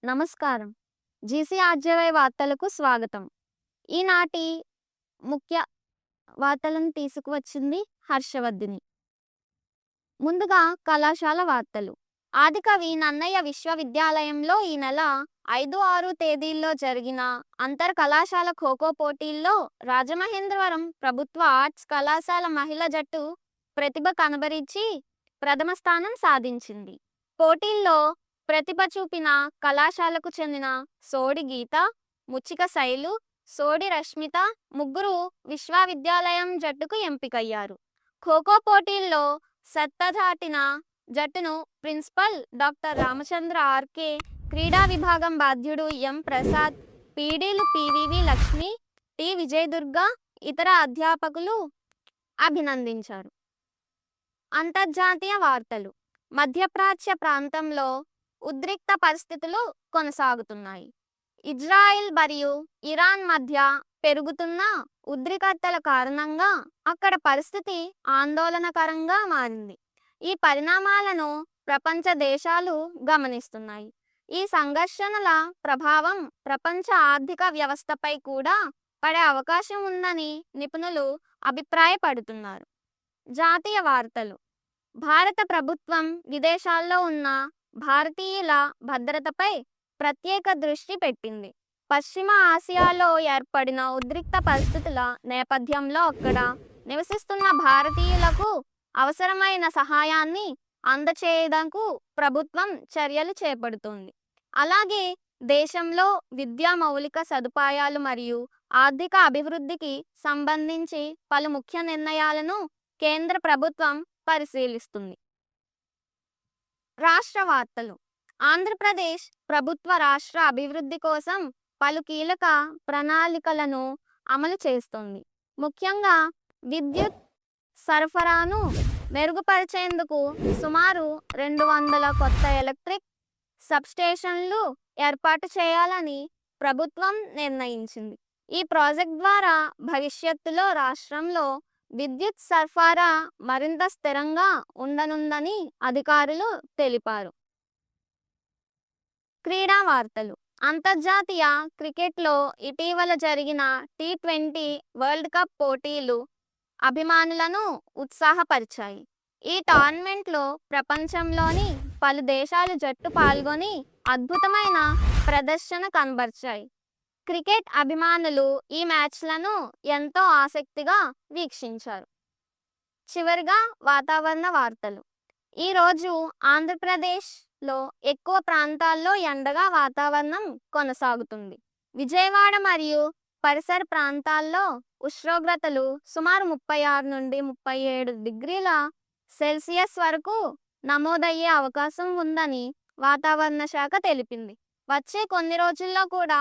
నమస్కారం. జీసీఆర్జేవై వార్తలకు స్వాగతం. ఈనాటి ముఖ్య వార్తలను తీసుకువచ్చింది హర్షవర్ధిని. ముందుగా కళాశాల వార్తలు. ఆదికవి నన్నయ్య విశ్వవిద్యాలయంలో ఈ నెల 5, 6 తేదీల్లో జరిగిన అంతర్ కళాశాల ఖోఖో పోటీల్లో రాజమహేంద్రవరం ప్రభుత్వ ఆర్ట్స్ కళాశాల మహిళా జట్టు ప్రతిభ కనబరిచి ప్రథమ స్థానం సాధించింది. పోటీల్లో ప్రతిభ చూపిన కళాశాలకు చెందిన సోడి గీత, ముచ్చిక శైలు, సోడి రష్మిత ముగ్గురు విశ్వవిద్యాలయం జట్టుకు ఎంపికయ్యారు. ఖోఖో పోటీల్లో సత్తా చాటిన జట్టును ప్రిన్సిపల్ డాక్టర్ రామచంద్ర ఆర్కే, క్రీడా విభాగం బాధ్యుడు ఎం ప్రసాద్, పీడీలు పివివి లక్ష్మి, టి విజయదుర్గ, ఇతర అధ్యాపకులు అభినందించారు. అంతర్జాతీయ వార్తలు. మధ్యప్రాచ్య ప్రాంతంలో ఉద్రిక్త పరిస్థితులు కొనసాగుతున్నాయి. ఇజ్రాయిల్ మరియు ఇరాన్ మధ్య పెరుగుతున్న ఉద్రిక్తతల కారణంగా అక్కడ పరిస్థితి ఆందోళనకరంగా మారింది. ఈ పరిణామాలను ప్రపంచ దేశాలు గమనిస్తున్నాయి. ఈ సంఘర్షణల ప్రభావం ప్రపంచ ఆర్థిక వ్యవస్థపై కూడా పడే అవకాశం ఉందని నిపుణులు అభిప్రాయపడుతున్నారు. జాతీయ వార్తలు. భారత ప్రభుత్వం విదేశాల్లో ఉన్న భారతీయుల భద్రతపై ప్రత్యేక దృష్టి పెట్టింది. పశ్చిమ ఆసియాలో ఏర్పడిన ఉద్రిక్త పరిస్థితుల నేపథ్యంలో అక్కడ నివసిస్తున్న భారతీయులకు అవసరమైన సహాయాన్ని అందచేయడానికి ప్రభుత్వం చర్యలు చేపడుతోంది. అలాగే దేశంలో విద్యా మౌలిక సదుపాయాలు మరియు ఆర్థిక అభివృద్ధికి సంబంధించి పలు ముఖ్య నిర్ణయాలను కేంద్ర ప్రభుత్వం పరిశీలిస్తుంది. రాష్ట్ర వార్తలు. ఆంధ్రప్రదేశ్ ప్రభుత్వ రాష్ట్ర అభివృద్ధి కోసం పలు కీలక ప్రణాళికలను అమలు చేస్తోంది. ముఖ్యంగా విద్యుత్ సరఫరాను మెరుగుపరిచేందుకు సుమారు 200 కొత్త ఎలక్ట్రిక్ సబ్స్టేషన్లు ఏర్పాటు చేయాలని ప్రభుత్వం నిర్ణయించింది. ఈ ప్రాజెక్ట్ ద్వారా భవిష్యత్తులో రాష్ట్రంలో విద్యుత్ సరఫరా మరింత స్థిరంగా ఉండనుందని అధికారులు తెలిపారు. క్రీడా వార్తలు. అంతర్జాతీయ క్రికెట్లో ఇటీవల జరిగిన T20 వరల్డ్ కప్ పోటీలు అభిమానులను ఉత్సాహపరిచాయి. ఈ టోర్నమెంట్లో ప్రపంచంలోని పలు దేశాల జట్టు పాల్గొని అద్భుతమైన ప్రదర్శన కనబర్చాయి. క్రికెట్ అభిమానులు ఈ మ్యాచ్లను ఎంతో ఆసక్తిగా వీక్షించారు. చివరిగా వాతావరణ వార్తలు. ఈరోజు ఆంధ్రప్రదేశ్లో ఎక్కువ ప్రాంతాల్లో ఎండగా వాతావరణం కొనసాగుతుంది. విజయవాడ మరియు పరిసర ప్రాంతాల్లో ఉష్ణోగ్రతలు సుమారు 36 నుండి 37 డిగ్రీల సెల్సియస్ వరకు నమోదయ్యే అవకాశం ఉందని వాతావరణ శాఖ తెలిపింది. వచ్చే కొన్ని రోజుల్లో కూడా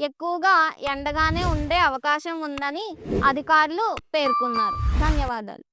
ఎక్కువగా ఎండగానే ఉండే అవకాశం ఉందని అధికారులు పేర్కొన్నారు. ధన్యవాదాలు.